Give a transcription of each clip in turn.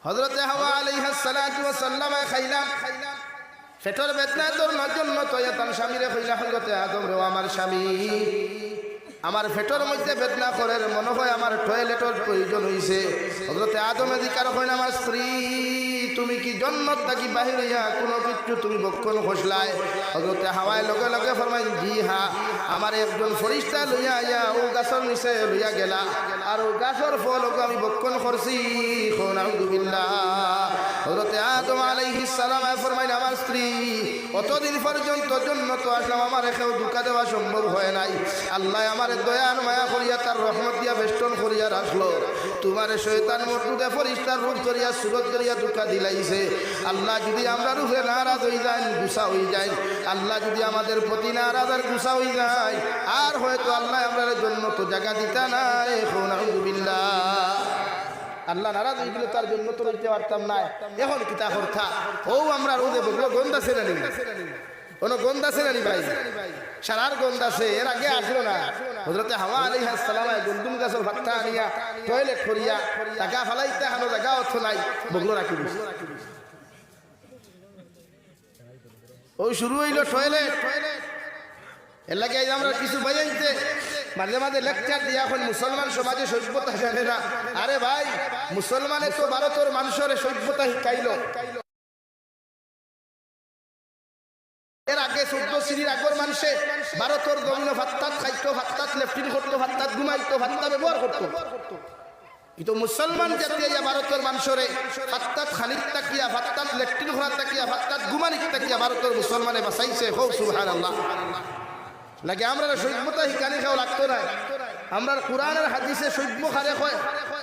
হযরতে হাওয়া আলাইহিস সালাতু ওয়াস সালাম খাইলাম পেটের বেদনার জন্য তয়তান স্বামীরে কইলা হযরতে আদম রে আমার স্বামী আমার পেটের মধ্যে বেদনা করে মনে হয় আমার টয়লেটের প্রয়োজন হইছে হযরতে আদমে জিকার কইনা আমার স্ত্রী তুমি কি জান্নাত থাকি বাহির হইয়া কোনো কিছু তুমি বক্ষণ খসলাই হযরতে হাওয়ায় লগে লগে ফরমাইলেন জি হ্যাঁ আমার একজন ফেরেশতা লইয়া আইয়া ও গাছের নিচে লইয়া গেলা আর ও গাছের ফল আমি বক্ষণ করছি নাউযু বিল্লাহ হযরতে আদম আলাইহিস সালাম ফরমাইলেন আমার স্ত্রী অতদিন পর্যন্ত জান্নাত আসলাম আমার কেউ দুঃখ দেওয়া সম্ভব হয় নাই আল্লাহ আমার দয়া মায়া করিয়া তার রহমত দিয়া বেষ্টন করিয়া রাখলো তোমার শয়তান মর্তুদে ফেরেশতার রূপ ধরিয়া সুরত ধরিয়া দুঃখ দিলাইছে আল্লাহ যদি আমরা রূপে নারাজ হয়ে যাই গুসা হয়ে যাই আল্লাহ যদি আমাদের প্রতি নারাজ আর গুসা হয়ে যায় আর হয়তো আল্লাহ আমাদের জন্য তো জায়গা দিতা নাই নাউযু বিল্লাহ আল্লাহ নারাজ হয়ে গেলে তার জন্য তো রইতে পারতাম না এখন কিতা করতা ও আমরা রোদে বলবো গন্ধ আছে না কোনো গন্ধ আছে না ভাই সারার গন্ধ আছে এর আগে আসলো না হযরতে হাওয়া আলাইহিস সালাম গন্ডুম গাছের ভাতটা আনিয়া টয়লেট করিয়া টাকা ফালাইতে হানো জায়গা অর্থ নাই বগলো রাখি ওই শুরু হইল টয়লেট এর লাগে আমরা কিছু বাজাইতে মাঝে মাঝে লেকচার দিয়া এখন মুসলমান সমাজে সভ্যতা জানে না আরে ভাই মুসলমানের তো ভারতের মানুষের সভ্যতা শিখাইলো এর আগে 14 শ্রেণীর আগর মানুষে ভারতের জমিন ভাতটাত খাইতো ভাতটাত লেফটিন করতো ভাতটাত ঘুমাইতো ভাতটা ব্যবহার করতো কিন্তু মুসলমান জাতি ভারতের মানুষরে ভাতটাত খানিক তাকিয়া ভাতটাত লেফটিন করার তাকিয়া ভাতটাত ঘুমানিক তাকিয়া ভারতের মুসলমানে বাঁচাইছে হো সুবহানাল্লাহ লাগে আমরা সভ্যতা শিখানি খাওয়া লাগতো না আমরা কোরআনের হাদিসে সভ্য খারে হয়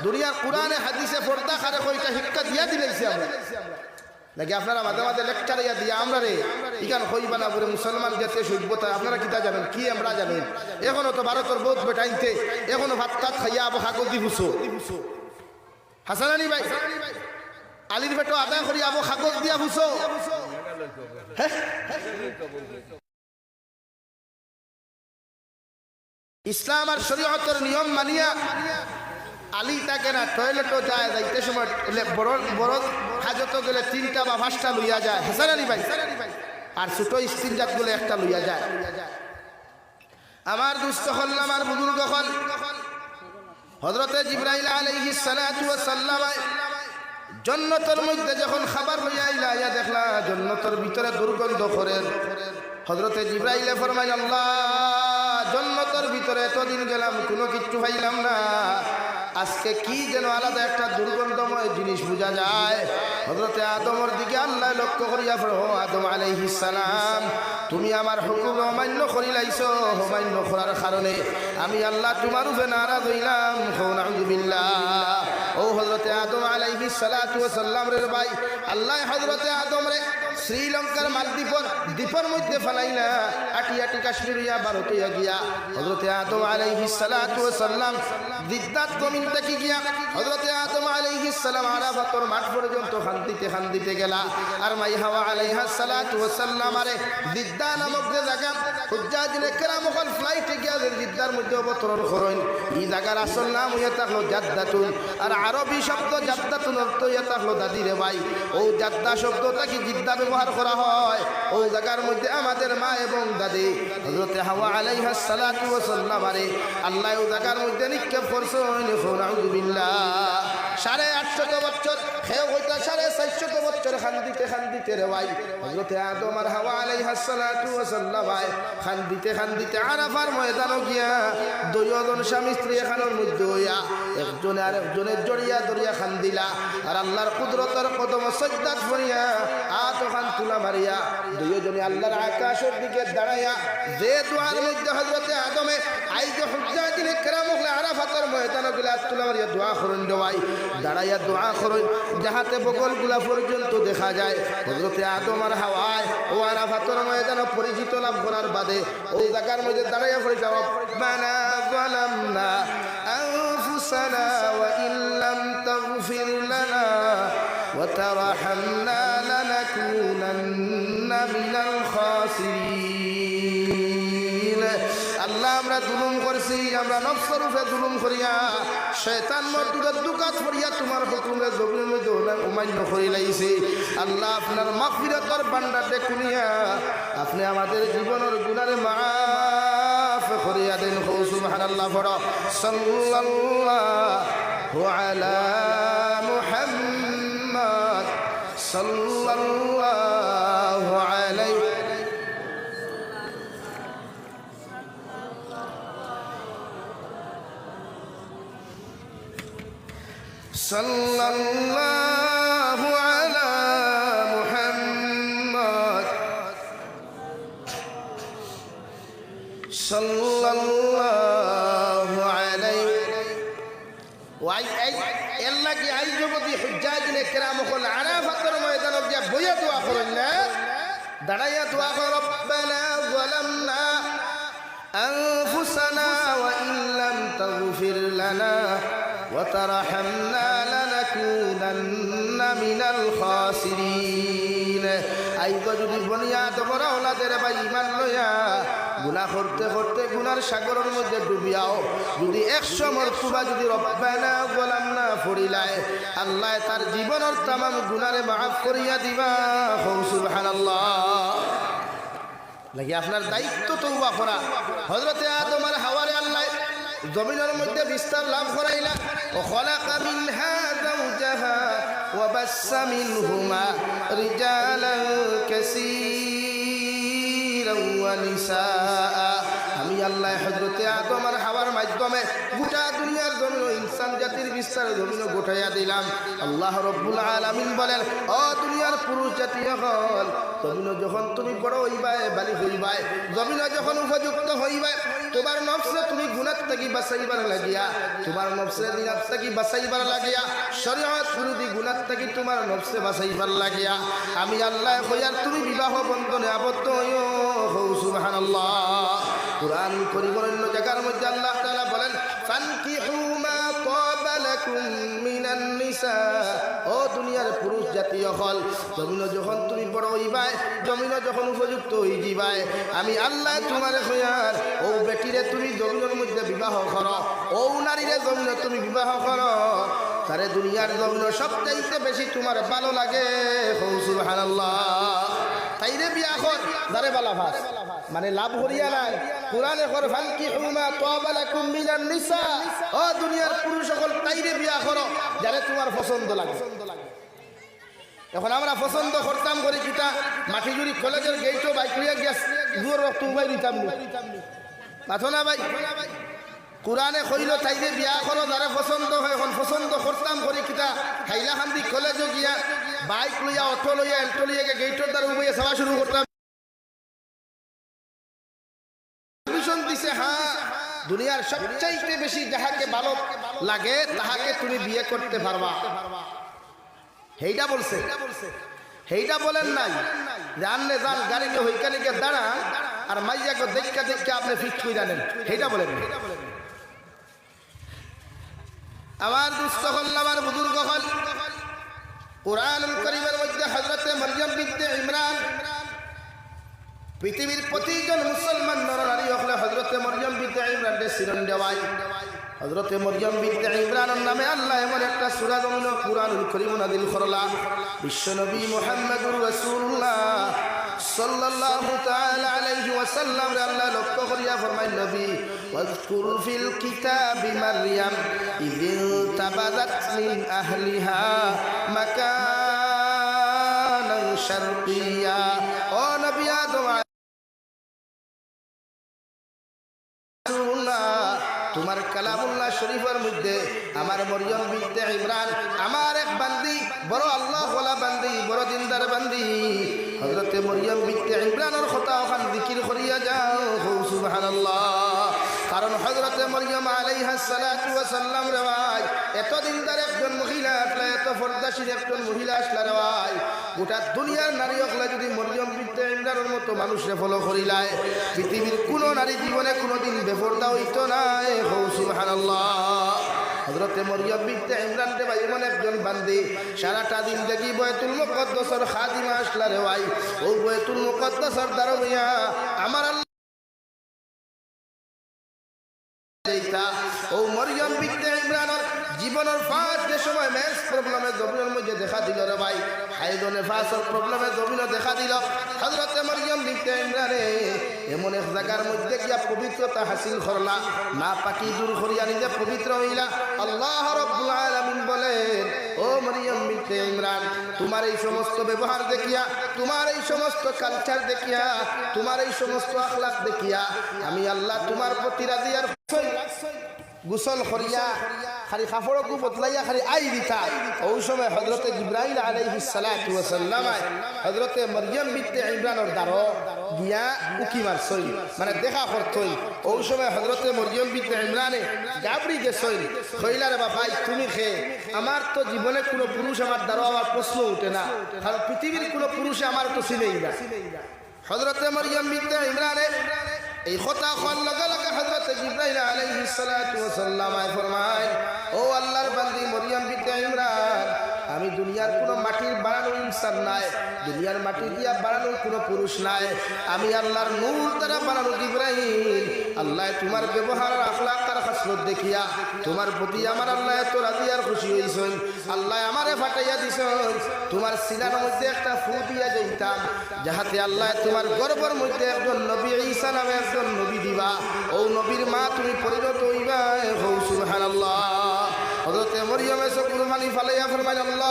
দুনিয়ার কোরআনে হাদিসে পর্দা খারে হয় এটা শিক্ষা দিয়া দিলাইছি আমরা লাগে আপনারা মাঝে মাঝে লেকচার ইয়া দিয়া আমরা রে ইখান হইবা না বলে মুসলমান জাতীয় সভ্যতা আপনারা কিতা জানেন কি আমরা জানেন এখনো তো ভারতের বহুত বেটাইনতে এখনো ভাত টাত খাইয়া আবো কাগজ দি বুসো হাসানানি ভাই আলির বেটো আদায় করি আবো কাগজ দিয়া বুসো ইসলাম আর শরীয়তের নিয়ম মানিয়া আলি থাকে না টয়লেটও যায় যাইতে সময় বড় বড় হাজত গেলে 3টা বা 5টা লইয়া যায় হাসানানি ভাই আর ছোট স্ত্রীজাত গুলো একটা লইয়া যায় আমার দুস্থ হল আমার বুজুর্গ হল হযরতে জিবরাইল আলাইহিস সালাতু ওয়াস সালাম জান্নাতের মধ্যে যখন খাবার লইয়া আইলা ইয়া দেখলা জান্নাতের ভিতরে দুর্গন্ধ করে হযরতে জিবরাইল ফরমায় আল্লাহ জান্নাতের ভিতরে এতদিন গেলাম কোনো কিছু পাইলাম না আজকে কি যেন আলাদা একটা দুর্গন্ধময় জিনিস বোঝা যায় হযরতে আদমের দিকে আল্লাহ লক্ষ্য করিয়া ও আদম আলাইহিস সালাম তুমি আমার হুকুম অমান্য করিলাইছো অমান্য করার কারণে আমি আল্লাহ তোমার উপরে নারাজ হইলাম নাউযু বিল্লাহ ও হযরতে আদম আলাইহিস সালাতু ওয়াস সালাম রে ভাই আল্লাহ হযরতে আদম রে শ্রীলঙ্কার মালদ্বীপের দ্বীপের মধ্যে ফেলাইলা আটি আটি কাশ্মীর ইয়া ভারত হইয়া গিয়া হযরতে আদম আলাইহিস সালাতু ওয়াস সালাম দিদাত জমিন থেকে গিয়া হযরতে আদম আলাইহিস সালাম আরাফাতের মাঠ পর্যন্ত খান্দিতে গেলা আর মাই হাওয়া আলাইহিস সালাতু ওয়াস সালাম আরে দিদা নামক যে জায়গা হুজ্জাজিনে কেরাম ওখান ফ্লাইটে গিয়া দিদার মধ্যে অবতরণ করেন এই জায়গার আসল নাম হইয়া থাকলো জাদ্দাতুন আর আরবি শব্দ জাদ্দাতুন অর্থ হইয়া থাকলো দাদি রে ভাই ও জাদ্দা শব্দটা কি জিদ্দা ব্যবহার করা হয় ও জায়গার মধ্যে আমাদের মা এবং দাদি হযরতে হাওয়া আলাইহিস সালাতু ওয়াস সালাম আরে আল্লাহ ও জায়গার মধ্যে নিক্ষেপ করছেন নাউযু বিল্লাহ 850 বছর হেও হইতা 450 বছর খান্দিতে রে ভাই হযরতে আদম আর হাওয়া আলাইহিস সালাতু ওয়াস সালাম খান্দিতে আরাফার ময়দানে গিয়া দুইজন স্বামী স্ত্রী এখানের মধ্যে হইয়া একজনে আর একজনের জড়িয়া ধরিয়া খান্দিলা আর আল্লাহর কুদরতের কদম সাজদাত করিয়া হাত ওখান তুলা মারিয়া দুইজনে আল্লাহর আকাশের দিকে দাঁড়াইয়া যে দোয়ার মধ্যে হযরতে আদমে আই যে হুজ্জাতিনে কেরাম হলে আরাফাতের ময়দানে গিলা তুলা মারিয়া দোয়া করেন ভাই দাঁড়াইয়া দোয়া করেন যাহাতে বগলগুলা পর্যন্ত দেখা যায় হযরতে আদম আর হাওয়ায় ও আরাফাতের ময়দানে পরিচিত লাভ করার বাদে ওই জায়গার মধ্যে দাঁড়াইয়া পড়ে যাও রব্বানা যালামনা আনফুসানা ওয়া ইল্লাম তাগফির লানা ওয়া তারহামনা লানাকুনান্না মিনাল খাসিরিন আল্লাহ আমরা জুলুম করছি আমরা নফসের উপরে জুলুম করিয়া শয়তান মর্দুদের দুকাত করিয়া তোমার হুকুমে জমিনের মধ্যে অমান্য করে লাইছে আল্লাহ আপনার মাগফিরাতের ভান্ডারে কুনিয়া আপনি আমাদের জীবনের গুনাহ মাফ করিয়া দেন সুবহানাল্লাহ পড়ো সাল্লাল্লাহু আলা মুহাম্মদ সাল্লাল্লাহু আলাইহি সাল্লাল্লাহু আলা মুহাম্মদ সাল্লাল্লাহু আলাইহি ওয়াই আল্লাহ কি আই জগতি হুজ্জাজনে কিরাম কল আরাফাতের ময়দানে গিয়া বইয়া দোয়া করেন না দাঁড়াইয়া দোয়া কর রব্বানা যালামনা আনফুসানা ওয়া ইল্লাম তাগফির লানা وترحمنا لنكونن من الخاسرين আইগো যদি বনিয়াদ বড় ওলাদের ভাই ঈমান লয়া গুনাহ করতে করতে গুনার সাগরের মধ্যে ডুবিয়াও যদি 100 মরতবা যদি রব্বানা যালামনা পড়িলায় আল্লাহ তার জীবনের तमाम গুনারে maaf করিয়া দিবা সুবহানাল্লাহ লাগি আপনার দায়িত্ব তওবা করা হযরতে আদম আর হাওয়ারে আল্লাহ জমিনের মধ্যে বিস্তার লাভ করাইলা ও খলাকা মিনহা যাওজাহা ওয়া বাসসা মিনহুমা রিজালান কাসীরান ওয়া নিসাআ আমি আল্লাহ হযরতে আদম আর হাওয়ার মাধ্যমে গোটা দুনিয়ার জমিন ইনসান জাতির বিস্তার জমিন গোটাইয়া দিলাম আল্লাহ রাব্বুল আলামিন বলেন ও দুনিয়ার পুরুষ জাতি হল জমিন যখন তুমি বড় হইবাই বালি হইবাই জমিন যখন উপযুক্ত হইবাই তোমার নফসে তুমি গুনাহ থেকে বাঁচাইবার লাগিয়া তোমার নফসে দিনাত থেকে বাঁচাইবার লাগিয়া শরীয়ত বিরোধী গুনাহ থেকে তোমার নফসে বাঁচাইবার লাগিয়া আমি আল্লাহ কইয়ার তুমি বিবাহ বন্ধনে আবদ্ধ হইও সুবহানাল্লাহ কুরআন করিমের অন্য জায়গার মধ্যে আল্লাহ তাআলা বলেন ফানকিহু মা তাবা লাকুম মিনান নিসা ও দুনিয়ার পুরুষ জাতি হল জমিন যখন তুমি বড় হইবাই জমিন যখন উপযুক্ত হই যাবাই আমি আল্লাহ তোমারে কইয়ার ও বেটিরে তুমি জমিনের মধ্যে বিবাহ করো ও নারীরে জমিনে তুমি বিবাহ করো তারে দুনিয়ার জমিন সবচাইতে বেশি তোমার ভালো লাগে সুবহানাল্লাহ তাইরে বিয়া কর দারে বালা ভাস মানে লাভ করিয়া নাই কুরআনে কর ফানকিহু মা তাবা লাকুম মিনান নিসা ও দুনিয়ার পুরুষ সকল তাইরে বিয়া করো যারে তোমার পছন্দ লাগে এখন আমরা পছন্দ করতাম করি কিটা মাটিজুরি কলেজের গেটও বাইক লিয়া গেছ দূর রক্ত উবাই দিতাম মাথো না ভাই কুরআনে কইল তাইরে বিয়া করো যারে পছন্দ হয় এখন পছন্দ করতাম করি কিটা হাইলাকান্দি কলেজে গিয়া বাইক লইয়া অটো লইয়া এল্টো লইয়া গেটের দ্বারা উবাইয়া যাওয়া শুরু করতাম দিছে হ্যাঁ দুনিয়ার সবচাইতে বেশি যাহাকে ভালো লাগে তাহাকে তুমি বিয়ে করতে পারবা হেইটা বলছে হেইটা বলেন নাই জানলে জান গাড়ি নিয়ে হইকানে গিয়ে দাঁড়া আর মাইয়াকে দেখা দেখা আপনি ফিক্স করে জানেন হেইটা বলেন আমার দুস্থ হল আমার বুজুর্গ হল কুরআনুল কারীমের মধ্যে হযরতে মরিয়ম বিনতে ইমরান পৃথিবীর প্রতিজন মুসলমান নরনারী হলে হযরতে মরিয়ম বিনতে ইমরানের সিরন দেওয়াই হযরতে মরিয়ম বিনতে ইমরানের নামে আল্লাহ এমন একটা সূরা জমিন কুরআনুল কারীম নাযিল করলা বিশ্বনবী মুহাম্মদুর রাসূলুল্লাহ সাল্লাল্লাহু তাআলা আলাইহি ওয়াসাল্লাম আল্লাহ লক্ষ্য করিয়া ফরমায় নবী ওয়াজকুর ফিল কিতাবি মারইয়াম ইযিন তাবাদাত মিন আহলিহা মাকানান শারকিয়া ও নবী আদম তোমার কালামুল্লাহ শরীফের মধ্যে আমার মরিয়ম বিনতে ইমরান আমার এক বান্দি বড় আল্লাহ ওয়ালা বান্দি বড় দিনদার বান্দি হযরতে মরিয়ম বিনতে ইমরানের কথা ওখান জিকির করিয়া যাও সুবহানাল্লাহ কারণ হযরতে মরিয়ম আলাইহিস সালাতু ওয়াস সালাম রওয়ায় এত দিনদার একজন মহিলা আসলে এত পর্দাশীল একজন মহিলা আসলে রওয়ায় গোটা দুনিয়ার নারী হকলে যদি মরিয়ম বিনতে ইমরানের মতো মানুষে ফলো করিলায় পৃথিবীর কোনো নারী জীবনে কোনোদিন বেপরদা হইতো না সুবহানাল্লাহ হযরতে মরিয়ম বিনতে ইমরান রে ভাই এমন একজন বান্দি সারাটা দিন দেখি বাইতুল মুকদ্দাসের খাদিমা আসলা রে ভাই ও বাইতুল মুকদ্দাসের দারোয়া আমার ও মরিয়ম বিনতে ইমরানের জীবনের ফাঁস যে সময় মেন্স প্রবলেমে জমিনের মধ্যে দেখা দিল রে ভাই, হাইদনে ফাঁসর প্রবলেমে জমিনও দেখা দিল। হযরতে মরিয়ম বিনতে ইমরানে এমন এক জায়গার মধ্যে গিয়া পবিত্রতা হাসিল করলা, না পাকি দূর করিয়া নিজে পবিত্র হইলা। আল্লাহ রাব্বুল আলামিন বলেন, ও মরিয়ম বিনতে ইমরান, তোমার এই সমস্ত ব্যবহার দেখিয়া, তোমার এই সমস্ত কালচার দেখিয়া, তোমার এই সমস্ত আখলাক দেখিয়া আমি আল্লাহ তোমার প্রতি রাজি আর গোসল করিয়া খালি কাপড়কু বদলাইয়া খালি আই দিতা। ওই সময় হযরতে জিবরাইল আলাইহিস সালাতু ওয়াস সালাম হযরতে মরিয়ম বিনতে ইমরানের দ্বারা গিয়া উকি মারছই, মানে দেখা করতই। ওই সময় হযরতে মরিয়ম বিনতে ইমরানে গাবড়ি গেছই, কইলা রে ভাই তুমি খে, আমার তো জীবনে কোনো পুরুষ আমার দ্বারা আমার প্রশ্ন উঠে না, কারণ পৃথিবীর কোনো পুরুষে আমার তো চিনেই না। হযরতে মরিয়ম বিনতে ইমরানে এই কথা কোন লগে লগে হযরত জিবরাইল আলাইহিস সালাতু ওয়াস সালাম ফরমায়, ও আল্লাহর বান্দি মরিয়ম বিনতে ইমরান, আমি দুনিয়ার কোনো মাটির বানানো ইনসান নাই, দুনিয়ার মাটি দিয়া বানানো কোনো পুরুষ নাই, আমি আল্লাহর নূর দ্বারা বানানো জিবরাইল। আল্লাহ তোমার ব্যবহার আর আখলাক আর খাসলত দেখিয়া তোমার প্রতি আমার আল্লাহ এত রাজি আর খুশি হইছেন। আল্লাহ আমারে ফাটাইয়া দিছেন, তোমার সিনার মধ্যে একটা ফু দিয়া যাইতাম, যাহাতে আল্লাহ তোমার গর্ভের মধ্যে একজন নবী ঈসা নামে একজন নবী দিবা, ও নবীর মা তুমি পরিণত হইবা। হৌ সুবহানাল্লাহ। হযরতে মরিয়ম এসে কুরবানি ফালাইয়া ফরমায়, আল্লাহ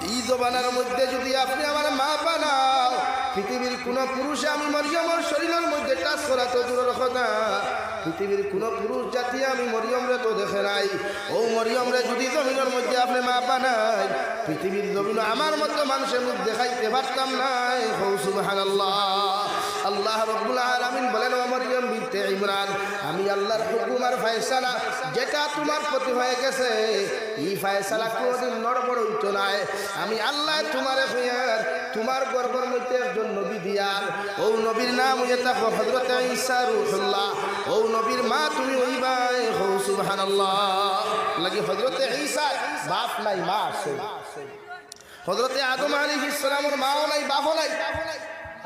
এই জবানের মধ্যে যদি আপনি আমার মা বানাও, পৃথিবীর কোন পুরুষে আমি মরিয়মের শরীরের মধ্যে টাচ করা তো দূরের কথা, পৃথিবীর কোন পুরুষ জাতি আমি মরিয়মরে তো দেখে নাই। ও মরিয়মরে যদি জমিনের মধ্যে আপনি মা বানাই, পৃথিবীর জমিন আমার মতো মানুষের মুখ দেখাইতে পারতাম নাই। হৌ সুবহানাল্লাহ। আল্লাহ রাব্বুল আলামিন বলেন, ও মরিয়ম বিনতে ইমরান, আমি আল্লাহর হুকুম আর ফয়সালা যেটা তোমার প্রতি হয়ে গেছে, এই ফয়সালা কোনদিন নড়বড় হইতো নাই। আমি আল্লাহ তোমারে হইয়ার তোমার গর্ভের মধ্যে একজন নবী দিয়ার, ও নবীর নাম হইয়া থাকো হযরতে ঈসা রূহুল্লাহ, ও নবীর মা তুমি হইবা। হৌ সুবহানাল্লাহ। লাগি হযরতে ঈসা বাপ নাই মা আছে, হযরতে আদম আলাইহিস সালামের মাও নাই বাপও নাই,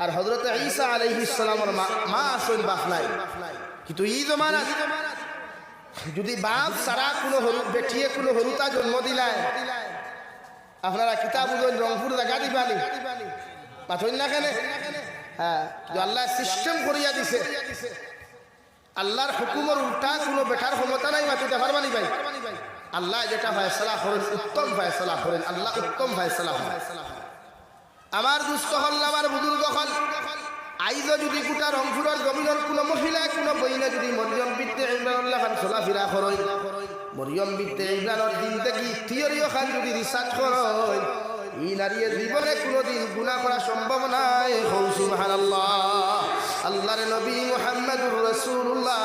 আর হযরতে ঈসা আলাইহিস সালামের মা আছেন বাপ নাই। কিন্তু এই জমানা যদি বাপ সারা কোনো হরু বেটিয়ে কোনো হরুতা জন্ম দিলায়, আপনারা কিতাব রংপুর জায়গা দিবানি পাঠন না কেন? হ্যাঁ, আল্লাহ সিস্টেম করিয়া দিছে, আল্লাহর হুকুমের উল্টা কোনো বেটার ক্ষমতা নাই মাতিতে পারবানি ভাই। আল্লাহ যেটা ফয়সালা করেন উত্তম ফয়সালা করেন, আল্লাহ উত্তম ফয়সালা করেন। আমার দুস্থ হল, আমার বুজুর্গ হল, আইজ যদি গোটা রংপুরের জমিনের কোনো মহিলা কোনো বইনে যদি মরিয়ম বিনতে ইমরানুল্লাহ খান চলাফেরা করেন, মরিয়ম বিনতে ইমরানের জিন্দেগি থিওরিও খান যদি রিসার্চ করেন, এই নারীর জীবনে কোনোদিন গুনাহ করা সম্ভব নাই। হৌ সুবহানাল্লাহ। আল্লাহর নবী মুহাম্মদুর রাসূলুল্লাহ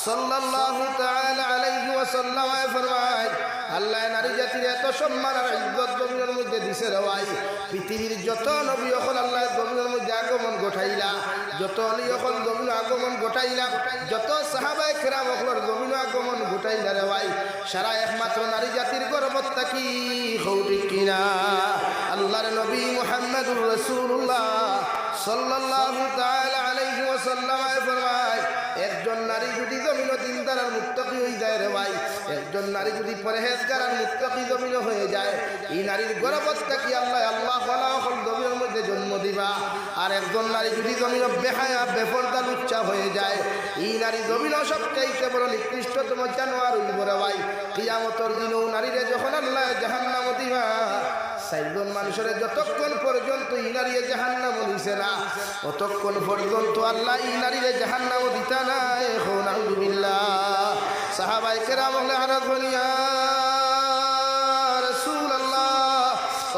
সাল্লাল্লাহু তাআলা আলাইহি ওয়াসাল্লাম ফরমায়, আল্লাহ নারী জাতির এত সম্মান আর ইজ্জত জমিনের মধ্যে দিছে রে ভাই, পৃথিবীর যত নবী হল আল্লাহ জমিনের মধ্যে আগমন ঘটাইলা, যত অলি হল জমিন আগমন ঘটাইলা, যত সাহাবায়ে কেরাম হল জমিন আগমন ঘটাইলা রে ভাই, সারা একমাত্র নারী জাতির গর্বত থাকি। হৌ ঠিক কিনা? আল্লাহর নবী মুহাম্মদুর রাসূলুল্লাহ সাল্লাল্লাহু তাআলা আলাইহি ওয়াসাল্লাম ফরমায়, একজন নারী যদি জমিন দিনদার আর মুত্তাকি হয়ে যায় রে ভাই, একজন নারী যদি পরহেজগার আর মুত্তাকি জমিন হয়ে যায়, এই নারীর গর্বত থাকি আল্লাহ আল্লাহ ওয়ালা হল জমিনের মধ্যে জন্ম দিবা। আর একজন নারী যদি জমিন বেহায়া বেপরদা লুচ্চা হয়ে যায়, এই নারী জমিন সবচাইতে বড় নিকৃষ্টতম জানোয়ার হইব রে ভাই। কিয়ামতের দিনেও নারীরে যখন আল্লাহ জাহান্নামে দিবা, চারজন মানুষের যতক্ষণ পর্যন্ত এই নারীরে জাহান্নামে দিছে না, ততক্ষণ পর্যন্ত আল্লাহ এই নারীরে জাহান্নামে দিতা নাই। নাউযুবিল্লাহ। সাহাবায়ে কেরাম হলে আরজ বলিয়া রাসূলুল্লাহ,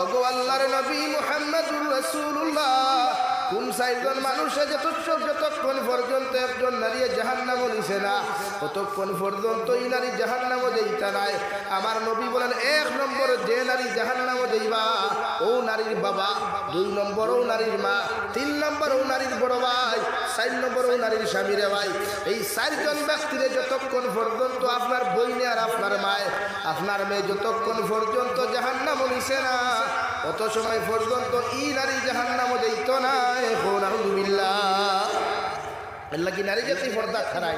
ওগো আল্লাহর নবী মুহাম্মদুর রাসূলুল্লাহ, কোন চারজন মানুষে যতক্ষণ পর্যন্ত একজন নারী জাহান্নামে দিছে না, ততক্ষণ পর্যন্ত এই নারী জাহান্নামে যাইতা নাই। আমার নবী বলেন, এক নম্বর যে নারী জাহান্নামে যাইবা ও নারীর বাবা, 2 নম্বর ও নারীর মা, 3 নম্বর ও নারীর বড় ভাই, 4 নম্বর ও নারীর স্বামী রে ভাই। এই 4 জন ব্যক্তিরে যতক্ষণ পর্যন্ত আপনার বইনে আর আপনার মায় আপনার মেয়ে যতক্ষণ পর্যন্ত জাহান্নামে দিছে না, অত সময় পর্যন্ত এই নারী জাহান্নামে যাইতো না। নাউযুবিল্লাহ। আল্লাহ কি নারী জাতি পর্দা খারাই?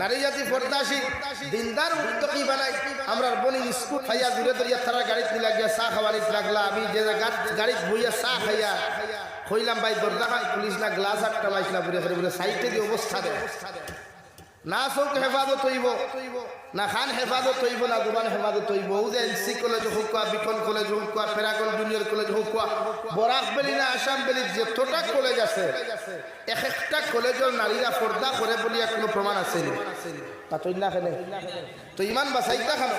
নারী জাতি পর্দাশীল দিনদার মুত্তাকি বানাই আমরা বনি স্কুল খাইয়া দূরে দূরিয়া তারা গাড়িতে লাগিয়া চা খাওয়ারিত লাগলা আমি যে গাড়িতে বইয়া চা খাইয়া কইলাম ভাই দরজা খাই পুলিশ না গ্লাস আটটা মাইছিলা বুড়ে করে বলে সাইটে দিয়ে অবস্থা দেয় না চৌক হেফাজত হইব না খান হেফাজত হইব না দোকান হেফাজত হইব ও যে এনসি কলেজ হোক বিকন কলেজ হোক ফেরাকল জুনিয়র কলেজ হোক বরাক বেলি না আসাম বেলি যতটা কলেজ আছে এক একটা কলেজের নারীরা পর্দা করে বলিয়া কোনো প্রমাণ আছে তা তুই না খেলে তো ইমান বাসাইতা খানো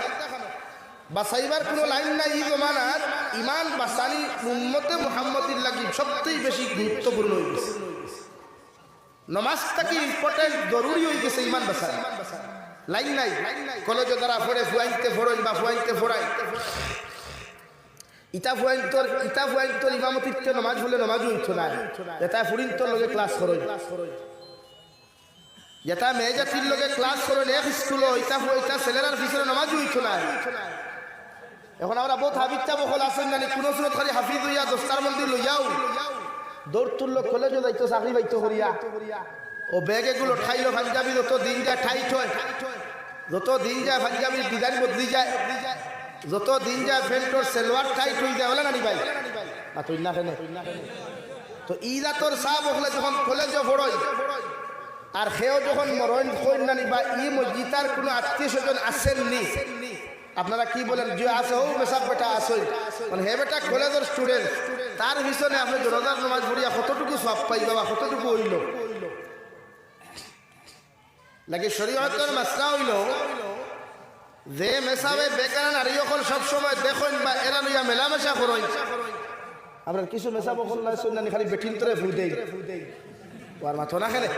বাসাইবার কোনো লাইন নাই ই জমানার ইমান বাসানি উম্মতে মুহাম্মদির লাগি সবচেয়ে বেশি গুরুত্বপূর্ণ হয়ে গেছে নমাজটা কি ইম্পর্টেন্ট জরুরি হয়ে গেছে ইমান বাসানি লাইন নাই কলেজে দ্বারা পড়ে ফুয়াইতে ফোড়ই বা ফুয়াইতে ফোড়াই ইটা ফুয়াইন্তর ইমামতিত্ব নমাজ হলে নমাজও হইতো না এটা ফুরিন্তর লগে ক্লাস করই যেটা মেয়ে জাতির লগে ক্লাস করেন এক স্কুল ইটা ছেলেরার পিছনে নমাজও হইতো না এখন আমরা বহুত হাবিজটা বকল আছেন জানি কোন সুরত খালি হাফিজ হইয়া দস্তার মন্দির লইয়াও দৌড় তুললো কলেজও যাইতো চাকরি পাইতো করিয়া ও ব্যাগ এগুলো ঠাইলো পাঞ্জাবি যত দিন যায় ঠাইট হয় যত দিন যায় পাঞ্জাবির ডিজাইন বদলি যায় যত দিন যায় প্যান্টর সেলোয়ার টাইট হয়ে যায় বলে নানি ভাই না তুই না কেনে তো ইরা তোর সাহ বকলে যখন কলেজে পড়ই আর সেও যখন মরণ কইন নানি বা ই মসজিদার কোনো আত্মীয় স্বজন আসেননি আপনারা কি বলেন যে আছে ও মেসাব বেটা আসই মানে হে বেটা কলেজের স্টুডেন্ট তার পিছনে আপনি জনতার নামাজ পড়িয়া কতটুকু সব পাই বাবা কতটুকু হইল লাগে শরীয়তের মাসলা হইল যে মেসাবে বেকার নারী অকল সবসময় দেখুন বা এরা লইয়া মেলামেশা করুন আপনার কিছু মেসাব অকল না খালি বেটিন তোরে ফু দেই আর মাথো না খেলে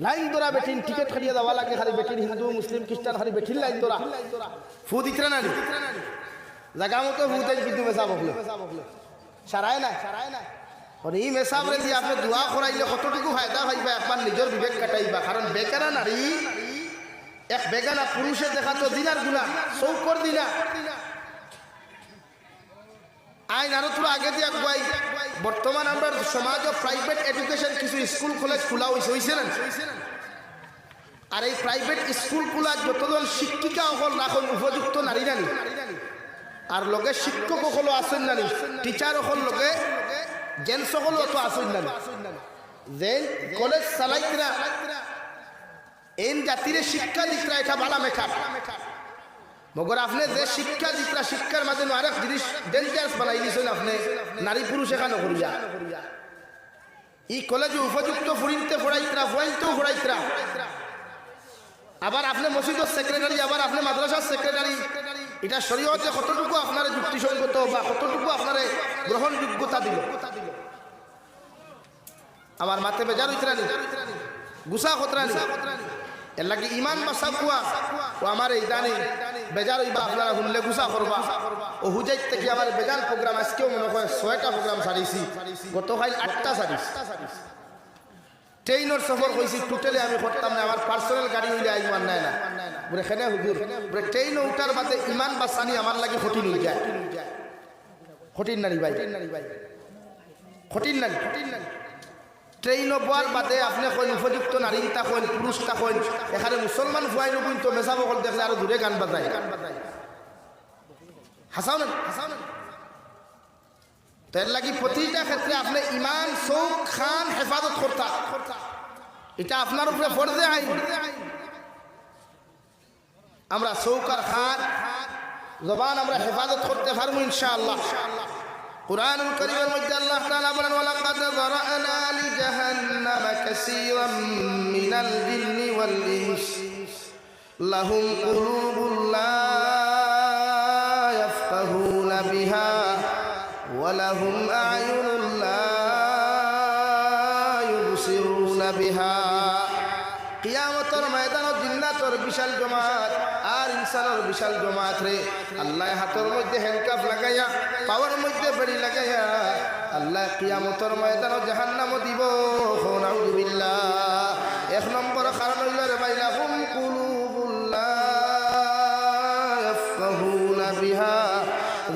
লাইন ধরা বেটিন টিকিট খালিয়ে দেওয়া লাগে খালি বেটিন হিন্দু মুসলিম খ্রিস্টান খালি বেটিন লাইন ধরা ফু দিতে না জায়গা মতো ফু দেয় কিন্তু মেসাব অকলে সারায় না এই মেসাবরে দিয়ে আপনি দোয়া করাইলে কতটুকু ফায়দা পাইবা একবার নিজের বিবেক কাটাইবা কারণ বেকারা নারী এক বেগানা পুরুষের দেখা তো দিনার গুণা চৌকর দিনা আইন আরো তোর আগে দিয়ে আগুয়াই বর্তমান আমরা সমাজ ও প্রাইভেট এডুকেশন কিছু স্কুল কলেজ খোলা হয়েছে না আর এই প্রাইভেট স্কুল খোলা যতজন শিক্ষিকা হল রাখন উপযুক্ত নারী নানি আর লগে শিক্ষক হলো আসেন নানি টিচার হল লগে জেন্টস হলো তো আসেন নানি জেন কলেজ চালাইতরা এন জাতির শিক্ষা দিকরা এটা বালা মেকাপ মগর আপনি যে শিক্ষা দিকরা শিক্ষার মাঝে আরেক জিনিস ডেঞ্জারাস বানাই দিয়েছেন আপনি নারী পুরুষ এখানে করিয়া ই কলেজে উপযুক্ত ফুরিনতে ফোড়াইতরা ফুয়াইতেও ফোড়াইতরা আবার আপনি মসজিদের সেক্রেটারি আবার আপনি মাদ্রাসার সেক্রেটারি এটা শরীয়তে কতটুকু আপনার যুক্তিসঙ্গত বা কতটুকু আপনার গ্রহণযোগ্যতা দিল আমার মাথে বেজার হইতরা নি গুসা খতরা নি এর লাগে ইমান মাসা কুয়া ও আমার এই দানি বেজার হইবা আপনারা শুনলে গুসা করবা ও হুজাইত থেকে আমার বেজার প্রোগ্রাম আজকেও মনে হয় 6টা প্রোগ্রাম সারিছি গতকাল 8টা সারিছি ট্রেনের সফর কইছি টোটালি আমি করতাম না আমার পার্সোনাল গাড়ি হইলে ইমান নাই না বলে খেনে হুজুর বলে ট্রেন উঠার বাদে ইমান বাসানি আমার লাগে কঠিন হয়ে যায় কঠিন নানি ভাই কঠিন নানি ট্রেন বোয়ার বাদে আপনি কইন উপযুক্ত নারী কইন পুরুষ কইন এখানে মুসলমান ভুয়াই নবইন তো মেসাব সকল দেখলে আরো দূরে গান বাজায় হাসাও না তার লাগি প্রতিটা ক্ষেত্রে আপনি ইমান চৌক খান হেফাজত করতা এটা আপনার উপরে ফরজে আইন আমরা চৌক আর খান জবান আমরা হেফাজত করতে পারবো ইনশাআল্লাহ কুরআনুল কারীমের মধ্যে আল্লাহ তাআলা বলেন ওয়ালাকাদ যারানা লিজাহান্নাম কাসীরাম মিনাল জিন্নি ওয়াল ইনস লাহুম কুলুবুন লা ইয়াফকাহুনা বিহা ওয়া লাহুম আ'য়ুনুন লা ইউবসিরুনা বিহা কিয়ামতের ময়দানে জিন্নাতের বিশাল জমাত আর ইনসানের বিশাল জমাত রে আল্লাহ হাতের মধ্যে হ্যান্ডকাফ লাগাইয়া পাওয়ার মধ্যে বেড়ি লাগাইয়া আল্লাহ কিয়ামতের ময়দানে জাহান্নাম দিব নাউযুবিল্লাহ এক নম্বর কারণ হইল রে ভাই লাহুম কুলুবুন লা ইয়াফকাহুনা বিহা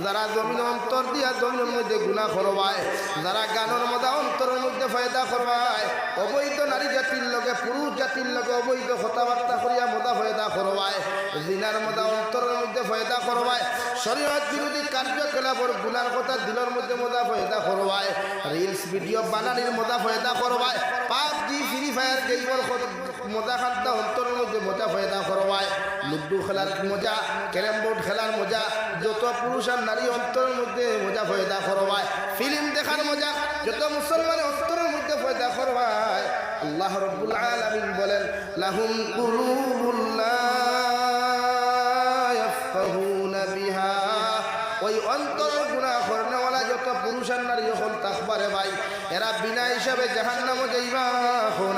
যারা জমিন অন্তর দিয়া জমিনের মধ্যে গুনাহ করবায়, যারা গানের মধ্যে অন্তরের মধ্যে ফায়দা করবায়, অবৈধ নারী জাতির লগে পুরুষ জাতির লগে অবৈধ কথাবার্তা করিয়া মজা ফায়দা করবায়, জিনার মধ্যে অন্তরের মধ্যে ফায়দা করবায়, শরীয়ত বিরোধী কার্যকলাপের গুনার কথা দিলের মধ্যে মজা ফায়দা করবায়, রিলস ভিডিও বানানির মজা ফায়দা করবায়, পাবজি ফ্রি ফায়ার গেমের মজা খাদ্যা অন্তরের মধ্যে মজা ফায়দা করবায়, লুডু খেলার মজা, ক্যারাম বোর্ড খেলার মজা, যত পুরুষ আর নারী অন্তরের মধ্যে মজা ফায়দা করবায়, ফিল্ম দেখার মজা যত মুসলমানের অন্তরের মধ্যে ফায়দা করবায়। আল্লাহ রাব্বুল আলামিন বলেন লাহুম কুলুবুন লা ইয়াফকাহুনা বিহা, ওই অন্তরের গুনাহ করনেওয়ালা যত পুরুষ আর নারী যখন তাকবারে ভাই, এরা বিনা হিসাবে জাহান্নামে যাইবা।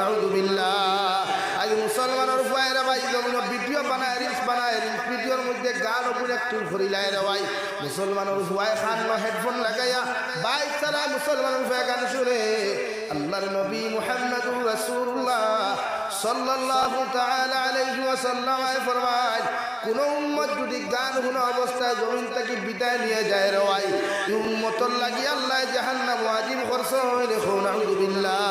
নাউযুবিল্লাহ। আজ মুসলমানের ভাইরা ভাই যখন ভিডিও বানায়, রিলস বানায়, রিলস ভিডিওর মধ্যে গান উপরে একটু করিলাই রে ভাই, মুসলমানের ভাই খান হেডফোন লাগাইয়া বাইক চালায়, মুসলমানের ভাই গান শুনে। আল্লাহর নবী মুহাম্মদুর রাসূলুল্লাহ সাল্লাল্লাহু তাআলা আলাইহি ওয়াসাল্লাম ফরমায়, কোন উম্মত যদি গান শুনা অবস্থায় জমিন থেকে বিদায় নিয়ে যায় রে ভাই, এই উম্মতর লাগি আল্লাহ জাহান্নাম ওয়াজিব করছে। দেখো নাউযুবিল্লাহ।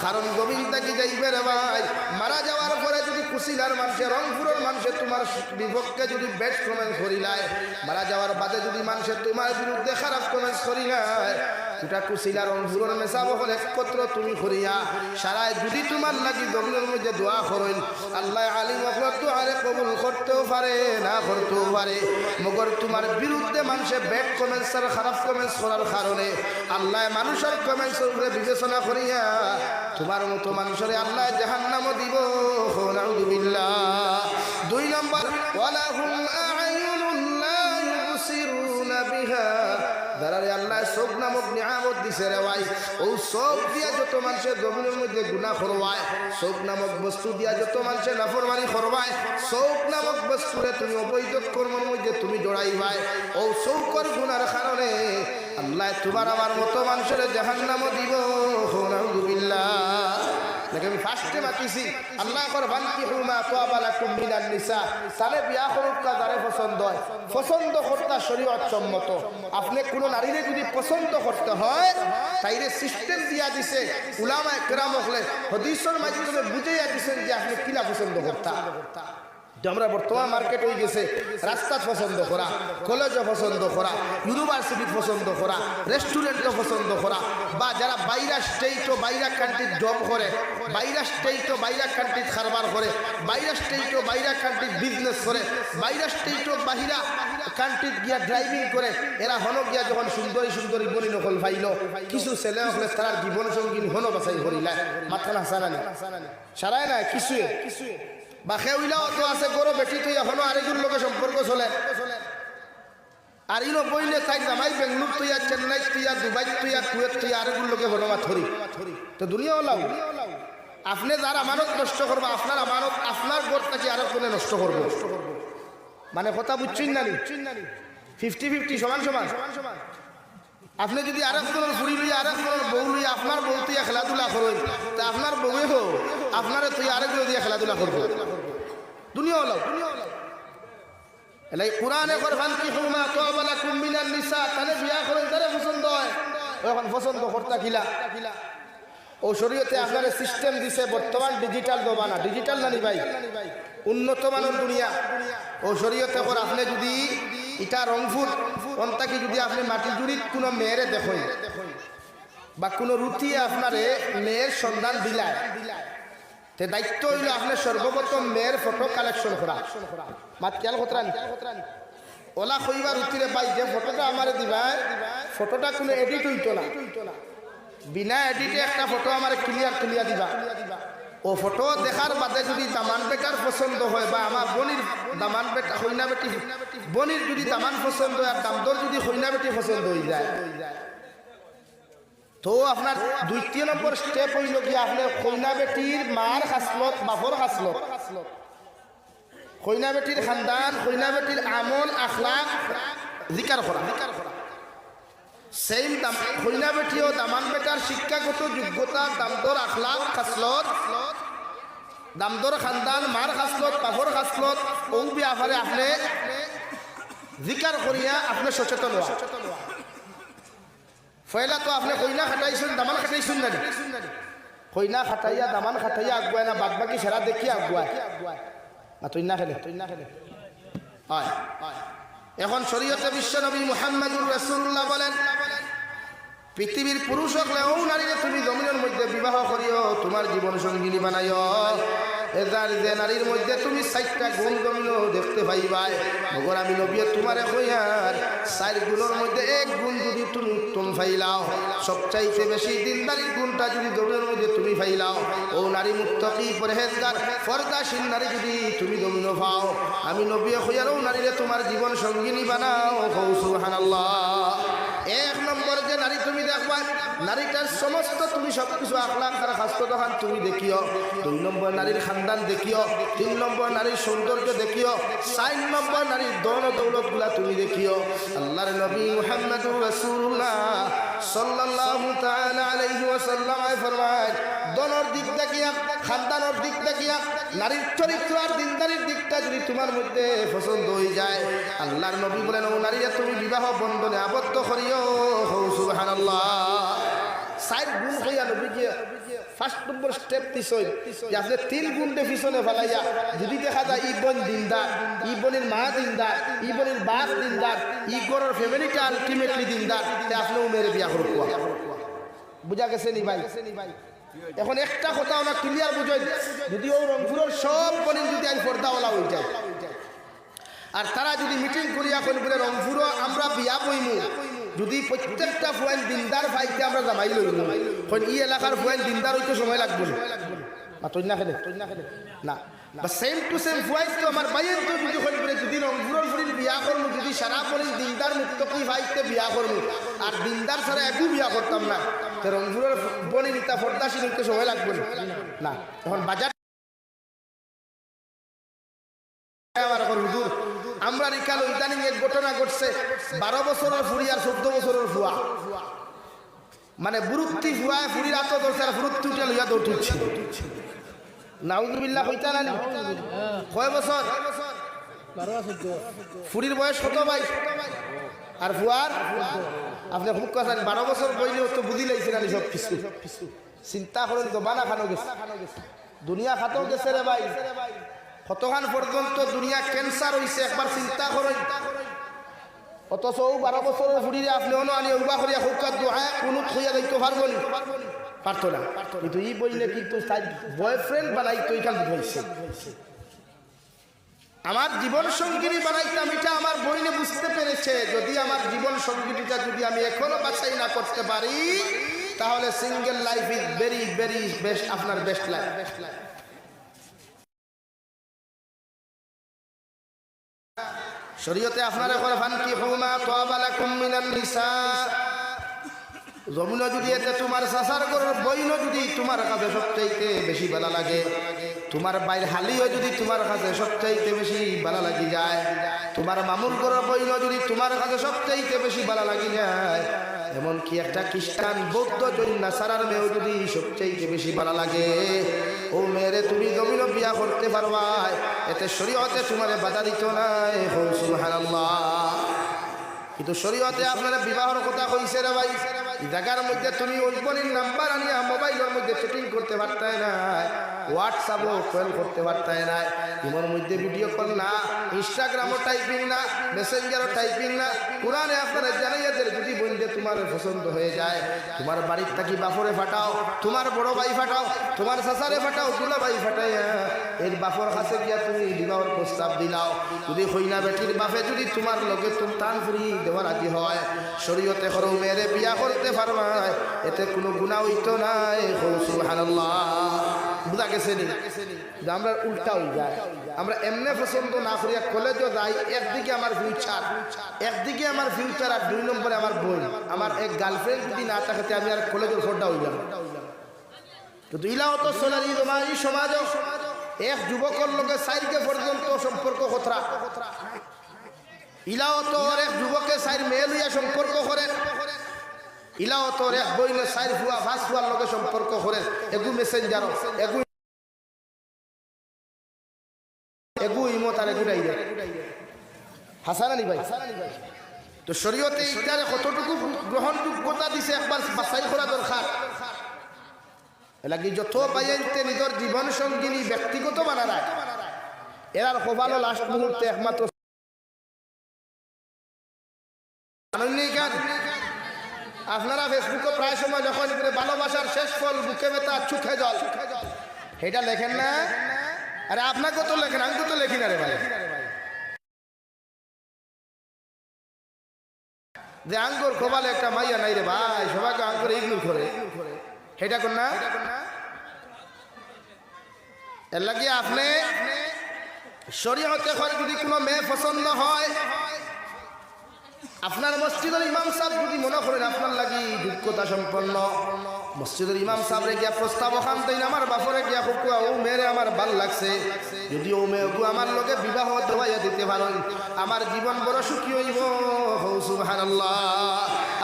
কারণ জমিন থেকে যাইবে রে ভাই, মারা যাওয়ার পরে যদি কুশিলার মানুষের রংপুরের মানুষের তোমার বিপক্ষে যদি ব্যাড কমেন্ট করিলায়, মারা যাওয়ার বাদে যদি মানুষের তোমার বিরুদ্ধে খারাপ কমেন্ট করিলায়, ওটা কুশিলার রংপুরের মেশা বহল একত্র তুমি করিয়া সারায় যদি তোমার লাগি জমিনের মধ্যে দোয়া করেন, আল্লাহ আলিম আপনার দোয়ারে কবুল করতেও পারে না করতেও পারে। মগর তোমার বিরুদ্ধে মানুষের ব্যাড কমেন্টস আর খারাপ কমেন্টস করার কারণে আল্লাহ মানুষের কমেন্টসের উপরে বিবেচনা করিয়া তোমার মতো মানুষের আল্লাহ জাহান্নামও দিব। নাউযুবিল্লাহ। 2 নম্বর, ওয়ালাহুম আ'য়ুনুন লা ইউবসিরুনা বিহা, যারা আল্লাহ চোখ নামক নিয়ামত দিছে রে ভাই, ও চোখ দিয়া যত মানুষের জমিনের মধ্যে গুনাহ করবায়, চোখ নামক বস্তু দিয়া যত মানুষের নাফরমানি করবায়, চোখ নামক বস্তুরে তুমি অবৈধ কর্মের মধ্যে তুমি জড়াইবাই, ও চৌকর গুনার কারণে আল্লাহ তোমার আমার মতো মানুষের জাহান্নামও দিব। নাউযুবিল্লাহ। দেখে আমি ফার্স্টে মাতিছি আল্লাহ করবান কি হুমা তোয়াবালাকুম মিনান নিসা, সালে বিয়া করুকা যারে পছন্দ হয়, পছন্দ করতে শরীয়ত সম্মত। আপনি কোনো নারীরে যদি পছন্দ করতে হয়, তাইরে সিস্টেম দিয়া দিছে উলামায়ে কেরাম হলে হাদিসের মাধ্যমে বুঝাইয়া দিছেন যে আপনি কিলা পছন্দ করতা। আমরা বর্তমান মার্কেট হয়ে গেছে রাস্তা পছন্দ করা, কলেজ পছন্দ করা, ইউনিভার্সিটি পছন্দ করা, রেস্টুরেন্ট পছন্দ করা, বা যারা বাইরা স্টেট ও বাইরা কান্ট্রির জব করে, বাইরা স্টেট ও বাইরা কান্ট্রির কারবার করে, বাইরা স্টেট ও বাইরা কান্ট্রির বিজনেস করে, বাইরা স্টেট ও বাহিরা কান্ট্রির গিয়া ড্রাইভিং করে, এরা হন গিয়া যখন সুন্দরী সুন্দরী বনি নকল পাইল, কিছু ছেলে হলে তার জীবন সঙ্গী হন বাছাই করিলা মাথা না সারানি সারায় না কিছুয়ে বা খেউইলাও তো আছে গরো বেটি তুই এখনো আরেকজন লোকের সম্পর্ক চলে, আর ইনো বইলে তাই জামাই বেঙ্গলুর তুই আর চেন্নাই তুই আর দুবাই তুই আর কুয়েত তুই আরেকজন লোকে ভরমা থরি তো দুনিয়া ওলাও। আপনি যার আমানত নষ্ট করবো, আপনার আমানত আপনার গোট নাকি আরো কোনে নষ্ট করবো, মানে কথা বুঝছেন না? 50-50 সমান সমান। আপনি যদি আরেকজনের ফুড়ি লইয়া আরেকজনের বউ লইয়া আপনার বউ তুই খেলাধুলা করেন, তা আপনার বউয়ে হোক আপনারে তুই আরেকজন দিয়ে খেলাধুলা করবো, দুনিয়া হলো। এলাই কোরআনে করবান কি হুমা তোয়াবালাকুম মিনান নিসা, তাহলে বিয়া করেন তারে পছন্দ হয়, এখন পছন্দ করতা কিলা। ও শরীয়তে আপনার সিস্টেম দিছে, বর্তমান ডিজিটাল জমানা, ডিজিটাল নানি ভাই, উন্নত মানের দুনিয়া। ও শরীয়তে করে আপনি যদি এটা রংপুর অন্তাকি যদি আপনি মাটি জুড়িত কোনো মেয়েরে দেখেন বা কোনো রুটিয়ে আপনারে মেয়ের সন্ধান দিলায়, তে দায়িত্ব হইল আপনার সর্বপ্রথম মেয়ের ফটো কালেকশন করা। মাত খেয়াল কতরানি ওলা কইবার রুটিরে পাই যে ফটোটা আমারে দিবা, ফটোটা কোনো এডিট হইতো না, বিনা এডিটে একটা ফটো আমার ক্লিয়ার দিবা। ও ফটো দেখার বাদে যদি দামান বেটার পছন্দ হয় বা আমার বনির দামান বেটা হইনা বেটি বনির যদি দামান পছন্দ হয় আর দামদর যদি হইনা বেটি পছন্দ হয়ে যায়, তো আপনার 2 নম্বর স্টেপ হইল কি আপনি হইনা বেটির মার খাসলত বাপর খাসলত, হইনা বেটির খানদান, হইনা বেটির আমল আখলাক জিকার করা। সেম দাম হইনা বেটিও দামান বেটার শিক্ষাগত যোগ্যতা, দামদর আখলাক খাসলত, দামদর খানদান, মার খাসলত, বাপর খাসলত, ও ব্যাপারে আপনি জিকার করিয়া আপনি সচেতন হওয়া। পয়লা তো আপনি কইনা খাটাইছেন দামান খাটাইছেন না, কইনা খাটাইয়া দামান খাটাইয়া আগুয়ায় না, বাদ বাকি সেরা দেখিয়া আগুয়ায় না, তুই না খেলে হয়। এখন শরীয়তে বিশ্বনবী মুহাম্মদুর রাসূলুল্লাহ বলেন, পৃথিবীর পুরুষ হলেও নারীরে তুমি জমিনের মধ্যে বিবাহ করিও, তোমার জীবন সঙ্গিনী বানাইও। এদার যে নারীর মধ্যে তুমি 4টা গুণ জমিন দেখতে পাইবাই, মগর আমি নবী তোমারে কইয়ার 4 গুণের মধ্যে 1 গুণ যদি তুমি উত্তম পাইলাও, সবচাইতে বেশি দিনদারির গুণটা যদি জমিনের মধ্যে তুমি পাইলাও, ও নারী মুত্তাকি পরহেজগার পর্দাশীল নারী যদি তুমি জমিন পাও, আমি নবী কইয়ার ও নারীরে তোমার জীবন সঙ্গিনী বানাও। সুবহানাল্লাহ। 1 নম্বর যে নারী তুমি দেখবা, নারীটার সমস্ত তুমি সবকিছু আখলাক আর খাস্তখান তুমি দেখিও। 2 নম্বর নারীর খানদান দেখিও। 3 নম্বর নারীর সৌন্দর্য দেখিও। 4 নম্বর নারীর দৌল দৌলত গুলা তুমি দেখিও। আল্লাহর নবী মুহাম্মদুর রাসূলুল্লাহ সাল্লাল্লাহু তাআলা আলাইহি ওয়াসাল্লাম ফরমায়, দোনোর দিক দেখিয়া, খানদানের দিক দেখিয়া, নারীর চরিত্র আর দিনদারির দিকটা যদি তোমার মধ্যে পছন্দ হয়ে যায়, আল্লাহর নবী বলেন ও নারীরা তুমি বিবাহ বন্ধনে আবদ্ধ করিও। সুবহানাল্লাহ। 4 গুণ হইয়া নবীজি ফার্স্ট নম্বর স্টেপ দিছই যে আপনি 3 গুণে পিছনে ফেলাইয়া যদি দেখা যায় ই বোন দিনদার, ই বোনের মা দিনদার, ই বোনের বাপ দিনদার, ই ঘরের ফ্যামিলিটা আলটিমেটলি দিনদার, তে আপনিও মেরে বিয়া করব। বুঝা গেছে নি ভাই? এখন একটা কথা আমরা ক্লিয়ার বুঝাই, যদি ও রংপুরের সব বোন যদি আজ পর্দাওয়ালা হয়ে যায়, আর তারা যদি মিটিং করিয়া কোন বলে রংপুরও আমরা বিয়া বইমু, যদি প্রত্যেকটা ফুয়াইন দিনদার ভাইতে আমরা জামাই লইল, ই এলাকার ফুয়াইন দিনদার হইতে সময় লাগবে না, তুই না খেলে না, সেম টু সেম ফুয়াইন তো আমার ভাইয়ের তো যদি হইল বলে যদি রংপুরের ফুরির বিয়া করবো, যদি সারা পরি দিনদার মুক্তকি ভাইতে বিয়া করবো, আর দিনদার ছাড়া একটু বিয়া করতাম না, তো রংপুরের বনি নিতা ফর্দাসীন হইতে সময় লাগবে না। এখন বাজার আমরা রিকাল ইদানিং এক ঘটনা ঘটছে, 12 বছরের ফুরি আর 14 বছরের ফুয়া, মানে বুরুত্তি ফুয়ায় ফুরির হাত ধরছে আর ফুরুত্তি উঠে লইয়া দৌড় উঠছে। নাউজুবিল্লাহ হইতা না? কয় বছর? ফুরির বয়স কত ভাই? আর ফুয়ার আপনি খুব কথা 12 বছর বইলেও তো বুঝি লাইছে না সব কিছু। চিন্তা করেন তো বানা খানো গেছে, দুনিয়া খাতেও গেছে রে ভাই, কতখান পর্যন্ত দুনিয়া ক্যান্সার হয়েছে একবার চিন্তা করেন। অথচ 12 বছরের ফুরিরে আপনি অন্য আনি উবা করিয়া খুকার দোহা কোনো থইয়া যাইতে পারবো না, পারতো না, কিন্তু ই বইলে কিন্তু বয়ফ্রেন্ড বানাইতো এখান বলছে আমার জীবন সঙ্গিনী বানাইতাম, এটা আমার বইনে বুঝতে পেরেছে। যদি আমার জীবন সঙ্গিনীটা যদি আমি এখনো বাছাই না করতে পারি, তাহলে single life is very very best, আপনার বেস্ট লাইফ। শরীয়তে আপনারা করে ফানকিহু মা তাবা লাকুম মিনান নিসা, জমিন যদি এতে তোমার চাচার ঘরের বইন যদি তোমার কাছে সবচাইতে বেশি ভালো লাগে, তোমার বাইর হালিও যদি তোমার কাছে সবচাইতে বেশি ভালো লাগি যায়, তোমার মামুর ঘরের বইন যদি তোমার কাছে সবচাইতে বেশি ভালো লাগি যায়, এমনকি একটা খ্রিস্টান বৌদ্ধ জৈন নাসারার মেয়েও যদি সবচাইতে বেশি ভালো লাগে, ও মেয়েরে তুমি জমিন বিয়া করতে পারবা, এতে শরীয়তে তোমারে বাধা দিত নাই। সুবহানাল্লাহ। কিন্তু শরীয়তে আপনারা বিবাহের কথা কইছে রে ভাই, এই জায়গার মধ্যে তুমি ওই বোনের নাম্বার আনিয়া মোবাইলের মধ্যে চ্যাটিং করতে পারতাই না, হোয়াটসঅ্যাপও কল করতে পারতাই না, ইমোর মধ্যে ভিডিও কল না, ইনস্টাগ্রামও টাইপিং না, মেসেঞ্জারও টাইপিং না। কোরআনে আপনারা জানাইয়াদের যদি বন্ধে তোমার পছন্দ হয়ে যায়, তোমার বাড়ির থাকি বাপরে ফাটাও, তোমার বড় ভাই ফাটাও, তোমার চাচারে ফাটাও, দুলা ভাই ফাটাইয়া এর বাপর কাছে গিয়া তুমি বিবাহের প্রস্তাব দিলাও। যদি হইনা বেটির বাপে যদি তোমার লগে তুমি টান ফুরি দেওয়ার রাজি হয়, শরীয়তে করো মেয়েরে বিয়া করতে পারবা, এতে কোনো গুনাহ হইতো নাই। সুবহানাল্লাহ। বুঝা গেছে নি? আমরা উল্টা হয়ে যায়, আমরা এমনি পছন্দ না করিয়া কলেজও যাই, একদিকে আমার ফিউচার, একদিকে আমার ফিউচার, আর 2 নম্বরে আমার বোন, আমার এক গার্লফ্রেন্ড যদি না থাকতে আমি আর কলেজের ফোরটা হয়ে যাব। কিন্তু ইলাও তো সোনারি এই সমাজ এক যুবকের লোকের সাইডকে পর্যন্ত সম্পর্ক খতরা, ইলাও তো এক যুবকের সাইড মেয়ে লইয়া সম্পর্ক করে, ইলাও তো এক বইলে সাইড ফুয়া ভাস ফুয়ার লোকের সম্পর্ক করে, এগু মেসেঞ্জার, এগু ইমো তার এগু ডাইরে। হাসান আলী ভাই তো শরীয়তে ইটারে কতটুকু গ্রহণযোগ্যতা দিছে একবার বাছাই করা দরকার এলাকি যত পাইতে নিজের জীবন সঙ্গিনী ব্যক্তিগত বানায় এরার কপালও লাস্ট মুহূর্তে একমাত্র আপনারা ফেসবুকে প্রায় সময় যখন ভালোবাসার শেষ ফল বুকে ব্যথা চোখে জল এটা লেখেন না আরে আপনাকে তো লেখেন আমি তো লেখি না রে ভাই যে আঙ্গুর কপালে একটা মাইয়া নাই রে ভাই সবাইকে আঙ্গুর ইগনোর করে সেটা কর না এর লাগে আপনি শরীয়তে যদি কোনো মেয়ে পছন্দ হয় আপনার মসজিদের ইমাম সাহেব যদি মনে করেন আপনার লাগি যোগ্যতা সম্পন্ন মসজিদের ইমাম সাহেবরে গিয়া প্রস্তাব ওখান থেকে আমার বাপরে গিয়া খুকুয়া ও মেয়েরে আমার ভাল লাগছে যদি ও মেয়েকু আমার লগে বিবাহ দেওয়াইয়া দিতে পারেন আমার জীবন বড় সুখী হইব সুবহানাল্লাহ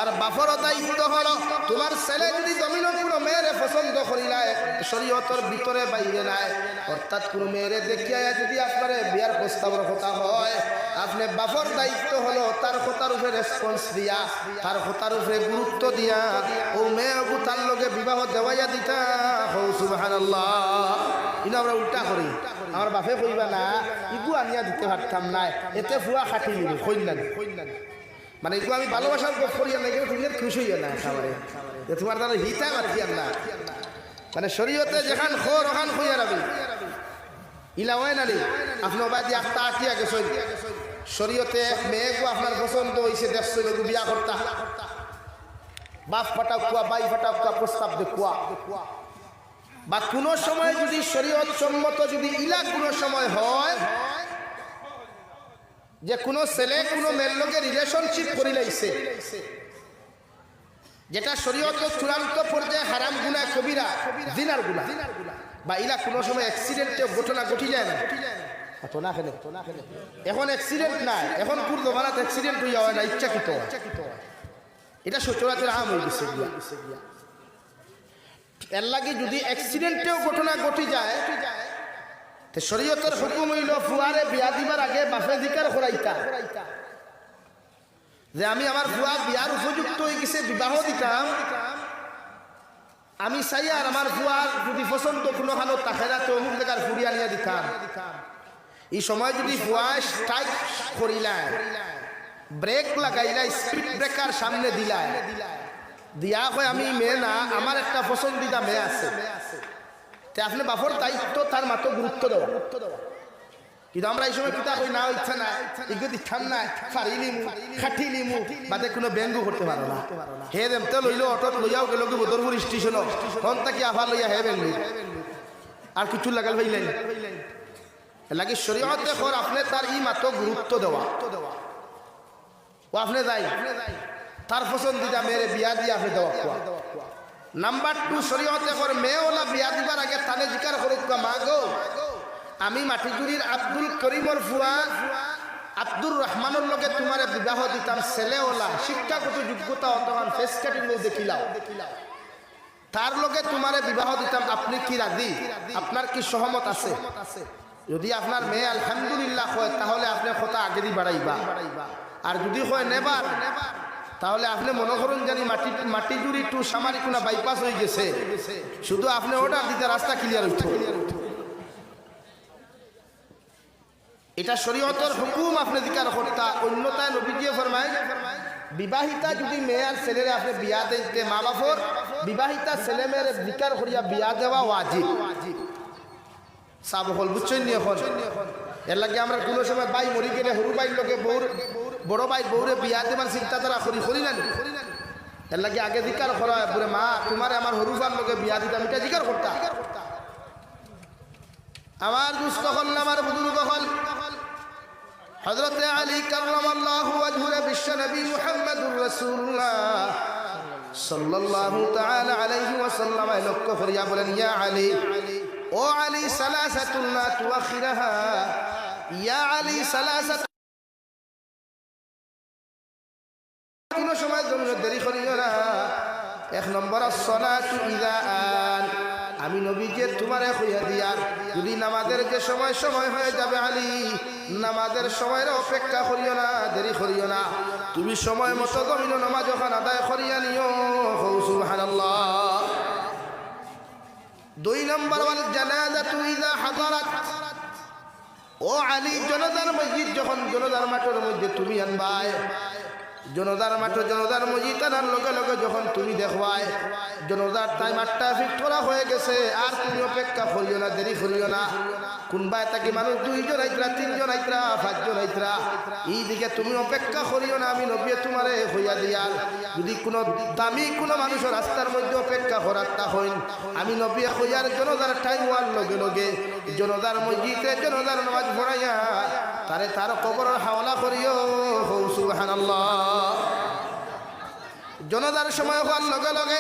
আর বাপর দায়িত্ব হলো তোমার ছেলে যদি জমিন কোনো মেয়েরে পছন্দ করিলায় শরীয়তের ভিতরে বাইরে নাই অর্থাৎ কোনো মেয়েরে দেখিয়া যদি আপনার বিয়ার প্রস্তাবের কথা হয় আপনি বাপর দায়িত্ব হলো তার কথার উপরে রেসপন্স দিয়া তার কথার উপরে গুরুত্ব দিয়া ও মেয়েকু তার লগে বিবাহ দেওয়াইয়া দিতা হৌ সুবহানাল্লাহ কিন্তু আমরা উল্টা করি আমার বাপে কইবা না ইগু আনিয়া দিতে পারতাম না এতে ফুয়া খাটি নিব কইলাম মানে এগুলো আমি ভালোবাসার করিয়া না তুমি খুশি হইয়া না খাবারে তোমার দ্বারা হিতা মাতিয়ার না মানে শরীয়তে যেখান খোর ওখান খুঁয়া রাবি ইলা হয় না রে আপনি বাদি একটা আটিয়া গেছেন শরীয়তে মেয়েকে আপনার পছন্দ হয়েছে দেখছেন বিয়া করতা বাপ ফাটাক কুয়া বাই ফাটাক কুয়া প্রস্তাব দেখুয়া বা কোনো সময় যদি শরীয়ত সম্মত যদি ইলা কোনো সময় হয় যে কোনো ছেলে কোনো মেয়ের লগে রিলেশনশিপ করে লাইছে যেটা শরীয়তের চূড়ান্ত পর্যায়ে হারাম গুনাহ কবিরা জিনার গুনাহ বা ইলা কোনো সময় অ্যাক্সিডেন্টে ঘটনা ঘটি যায় না এখন অ্যাক্সিডেন্ট নাই এখন পূর্ব ভারত অ্যাক্সিডেন্ট হইয়া হয় না ইচ্ছাকৃত এটা সচরাচর আম হয়ে গেছে এর লাগে যদি অ্যাক্সিডেন্টেও ঘটনা ঘটি যায় তো শরীয়তের হুকুম হইল ফুয়ারে বিয়া দিবার আগে বাপে জিকার করাইতা যে আমি আমার ফুয়া বিয়ার উপযুক্ত হয়ে গেছে বিবাহ দিতাম আমি চাই আর আমার ফুয়ার যদি পছন্দ কোনো খানো তাকেরা তো অমুক জায়গার ফুরিয়া নিয়ে দিতাম এই সময় যদি ফুয়া স্ট্রাইক করিলাম ব্রেক লাগাইলাই স্পিড ব্রেকার সামনে দিলাই দিয়া হয় আমি মেয়ে না আমার একটা পছন্দিদা মেয়ে আছে তে আপনি বাপর দায়িত্ব তার মাত্র গুরুত্ব দেওয়া কিন্তু আমরা এই সময় কিতা কই না ইচ্ছা না ইগো দিতাম না ফারিলিমু খাটিলিমু বাদে কোনো ব্যঙ্গ করতে পারো না হে দেম তে লইলো অটোত লইয়াও গেল কি বদরপুর স্টেশন কোন তাকি আফা লইয়া হে ব্যঙ্গ আর কিছু লাগাল ভাইলেন লাগে শরীয়ত দেখর আপনি তার ই মাত্র গুরুত্ব দেওয়া ও আপনি যাই তার পছন্দিদা মেয়েরে বিয়া দিয়ে আপনি দেওয়া নাম্বার 2 শরীয়ত দেখর মেয়েওলা বিয়া দিবার আগে তানে জিকার করুক মা গো আমি মাটিজুরির আব্দুল করিমর ফুয়া আব্দুর রহমানের লগে তোমার বিবাহ দিতাম ছেলেওলা শিক্ষাগত যোগ্যতা অতমান ফেস কাটিং দেখিলাও তার লগে তোমার বিবাহ দিতাম আপনি কি রাজি আপনার কি সহমত আছে যদি আপনার মেয়ে আলহামদুলিল্লাহ হয় তাহলে আপনি কথা আগে দিয়ে বাড়াইবা আর যদি হয় নেবার তাহলে আপনি মনে করুন জানি মাটিজুরি টু সামারিকুনা বাইপাস হয়ে গেছে শুধু আপনি ওটা দিতে রাস্তা ক্লিয়ার হইতো এটা শরীয়তের হুকুম আপনি জিকার করতা অন্যতায় নবীজি ফরমায় বিবাহিতা যদি মেয়ে আর ছেলেরে আপনি বিয়া দিতে মা বাপর বিবাহিতা ছেলে মেয়ের জিকার করিয়া বিয়া দেওয়া ওয়াজিব সাব হল বুঝছেন নি এখন এর লাগে আমরা কোনো সময় ভাই মরি গেলে হরু ভাই লোকে বড় ভাই বউরে বিয়া দেবার চিন্তাধারা করি না এর লাগে আগে জিকার করা বলে মা তোমার আমার হরু ভাই লোকে বিয়া দিতাম এটা জিকার করতা আমার দুস্থ হল আমার বুজুর্গ হল হযরত আলী কাররামাল্লাহু ওয়াজহুর বিশ্ব নবী মুহাম্মদুর রাসূলুল্লাহ সাল্লাল্লাহু তাআলা আলাইহি ওয়াসাল্লাম লক্ষ্য করিয়া বলেন ইয়া আলী ও আলী সালাসাতুন লা তুআখিরাহা ইয়া আলী সালাসাত কোন সময় জন্য দেরি করিও না এক নম্বর as-সালাতু ইযা আন আমি নবীকে তোমারে কইয়া দিয়ার যদি নামাজের যে সময় হয়ে যাবে আলী নামাজের সময়ের অপেক্ষা করিও না, দেরি করিও না, তুমি সময় মতো জমিন নামাজ ওখান আদায় করিয়া নিও। সুবহানাল্লাহ। 2 নম্বর ওয়াল জানাজাতু ইযা হাদারাত, ও আলী জনাজার মসজিদ যখন জনাজার মাঠের মধ্যে তুমি আনবাই, জনাজার মাঠে জনাজার মসজিদ আনার লগে লগে যখন তুমি দেখবাই জনাজার টাইম 8টা ফিক্স করা হয়ে গেছে, আর তুমি অপেক্ষা করিও না, দেরি করিও না। কোনবাই তাকে মানুষ 2 জন আইতরা, 3 জন আইতরা, 5 জন আইতরা, এই দিকে তুমি অপেক্ষা করিও না। আমি নবী তোমারে হইয়া দিয়াল, যদি কোনো দামি কোনো মানুষের রাস্তার মধ্যে অপেক্ষা করার তা হইন, আমি নবী হইয়ার জনাজার টাইম হওয়ার লগে লগে জনাজার মসজিদে জনাজার নামাজ পড়াইয়া তারে তার কবরের হাওলা করিও। সুবহানাল্লাহ। জনাজার সময় হওয়ার লগে লগে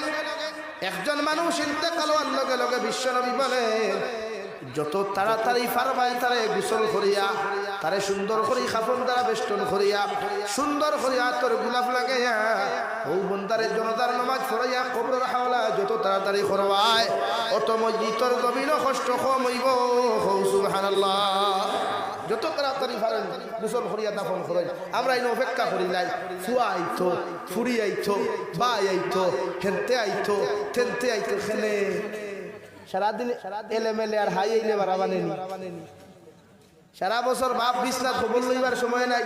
একজন মানুষ ইন্তেকাল হওয়ার লগে লগে বিশ্বনবী বলেন, যত তাড়াতাড়ি পারবাই তারে গোসল করিয়া, তারে সুন্দর করে কাফন দ্বারা বেষ্টন করিয়া, সুন্দর করিয়া তোর গোলাপ লাগাইয়া ও বন্দারে জনাজার নামাজ পড়াইয়া কবরের হাওলা যত তাড়াতাড়ি করবাই অত মসজিদর জমিনও কষ্ট কম হইব। সুবহানাল্লাহ। যত তাড়াতাড়ি পারেন গোসল করিয়া দাফন করেন। আমরা এই অপেক্ষা করি নাই, ফুয়া আইতো, ফুরি আইতো, বাই আইতো, হেনতে আইতো, তেনতে আইতো, খেলে সারাদিন এলেমেলে আর হাই এলে বাড়াবানেনি। সারা বছর বাপ বিছনাথ খবর লইবার সময় নাই,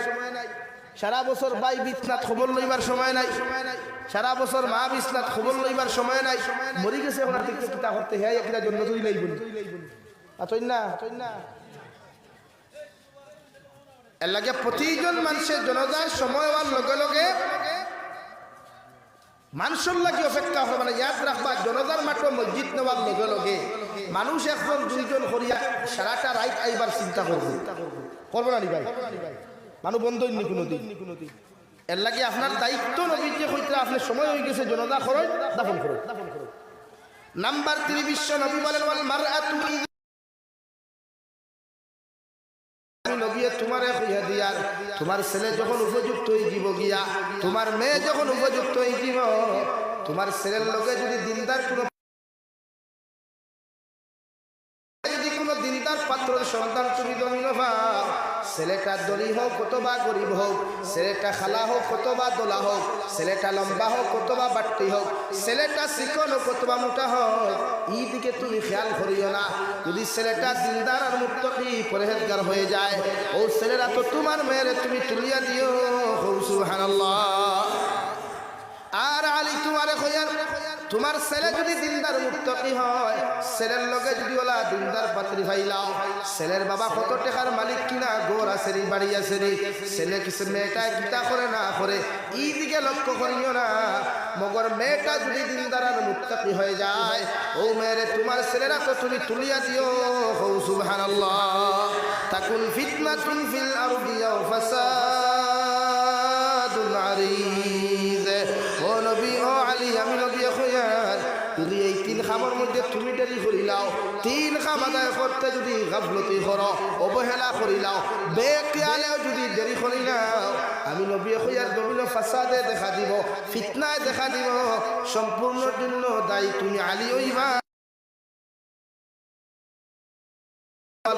সারা বছর বাই বিছনাথ খবর লইবার সময় নাই, সারা বছর মা বিছনাথ খবর লইবার সময় নাই। মরি গেছে ওনার থেকে কিতা করতে হ্যাঁ একটা জন্য তুই লাইব না। এর লাগে প্রতিজন মানুষের জনতার সময় হওয়ার লগে লগে মানুষের লাগে অপেক্ষা হবে না। ইয়াদ রাখবা, জনতার মাঠে মসজিদ নেওয়ার লগে লগে মানুষ এখন 2 জন করিয়া সারাটা রাইট আইবার চিন্তা করবে, করবো না নি ভাই? মানুষ বন্ধ হইনি কোনোদিন। এর লাগে আপনার দায়িত্ব নবী যে কইতে আপনি সময় হয়ে গেছে জনতা করেন, দাফন করেন। নাম্বার 3 বিশ্ব নবী বলেন, ওয়াল মারআতু তোমার দিয়ার তোমার ছেলে যখন উপযুক্ত হয়ে দিব গিয়া, তোমার মেয়ে যখন উপযুক্ত হয়ে দিব, তোমার ছেলের লোকে যদি দিনদার কোনো দিনদার পাত্রের সন্তান তুমি জমিন পাও, ছেলেটা দড়ি হোক কতবা গরিব হোক, ছেলেটা খালা হোক কতবা দোলা হোক, ছেলেটা লম্বা হোক কতবা বাট্টি হোক, ছেলেটা চিকন হোক কতবা মোটা হোক, এই দিকে তুমি খেয়াল করিও না। যদি ছেলেটা দিনদার আর মুত্তাকি পরহেজগার হয়ে যায়, ও ছেলেরা তো তোমার মেয়েরে তুমি তুলিয়া দিও। সুবহানাল্লাহ। আর আলী তোমারে কইয়ার, তোমার ছেলে যদি দিনদার মুত্তাকি হয়, ছেলের লগে যদি ওলা দিনদার পাত্রী ভাইলাও, ছেলের বাবা কত টাকার মালিক কিনা, গোর আছে নি, বাড়ি আছে নি, ছেলে কিছু মেয়েটা কিতা করে না করে, এই দিকে লক্ষ্য করিও না। মগর মেয়েটা যদি দিনদার আর মুত্তাকি হয়ে যায়, ও মেয়েরে তোমার ছেলেরা তো তুমি তুলিয়া দিও। সুবহানাল্লাহ। তাকুন ফিতনাতুন ফিল আরদি ওয়া ফাসাদুন আরিদ। ও নবী, ও আলী, আমি নবী কইয়ার, যদি এই 3 কামের মধ্যে তুমি দেরি করিলাও, 3 কাম আদায় করতে যদি গাফলতি করো, অবহেলা করিলাও, বেকিয়ালেও যদি দেরি করিলাও, আমি নবী কইয়ার জমিন ফাসাদে দেখা দিব, ফিতনায় দেখা দিব। সম্পূর্ণ জন্য দায়ী তুমি আলী হইবা।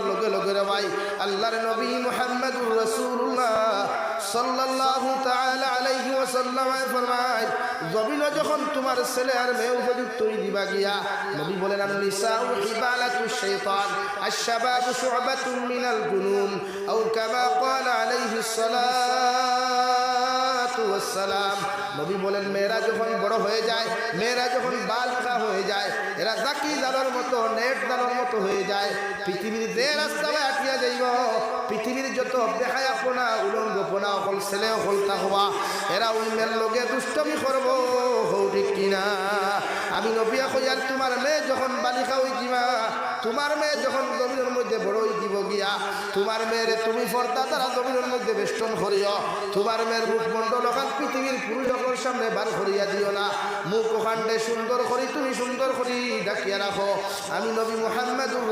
লগে লগে রে ভাই, আল্লাহর নবী মুহাম্মদুর রাসূলুল্লাহ সাল্লাল্লাহু তাআলা আলাইহি ওয়াসাল্লাম ফরমায়, জমিন যখন তোমার ছেলে আর মেয়ে উপযুক্ত দিবা গিয়া, নবী বলেন, আন-নিসাউ হিবালাতুশ শাইতান, আশ-শাবাবু শু'বাতুম মিনাল জুনুন, আও কামা ক্বালা আলাইহিস সালাতু ওয়াস সালাম। নবী বলেন, মেয়েরা যখন বড় হয়ে যায়, মেয়েরা যখন বালিকা হয়ে যায়, এরা জাকি জানোর মতো, নেট জানোর মতো হয়ে যায়। পৃথিবীর যে রাস্তায় আটিয়া যাইব, পৃথিবীর যত বেহায়াপনা উলঙ্গপনা অকল ছেলে অকল হওয়া, এরা ওই মেয়ের লগে দুষ্টমি করব। ঠিক কিনা? আমি নবী কইয়ার, তোমার মেয়ে যখন বালিকা হয়ে যাবা, তোমার মেয়ে যখন জমিনের মধ্যে বড় হয়ে দিব গিয়া, তোমার মেয়েরে তুমি পর্দা দ্বারা জমিনের মধ্যে বেষ্টন করিও। তোমার মেয়ের মুখমণ্ডল ওখান পৃথিবীর পুরুষ সকল সামনে বার করিয়া দিও না। মুখ ওখানটে সুন্দর করি তুমি সুন্দর করি ডাকিয়া রাখো। আমি নবী মুহাম্মদুর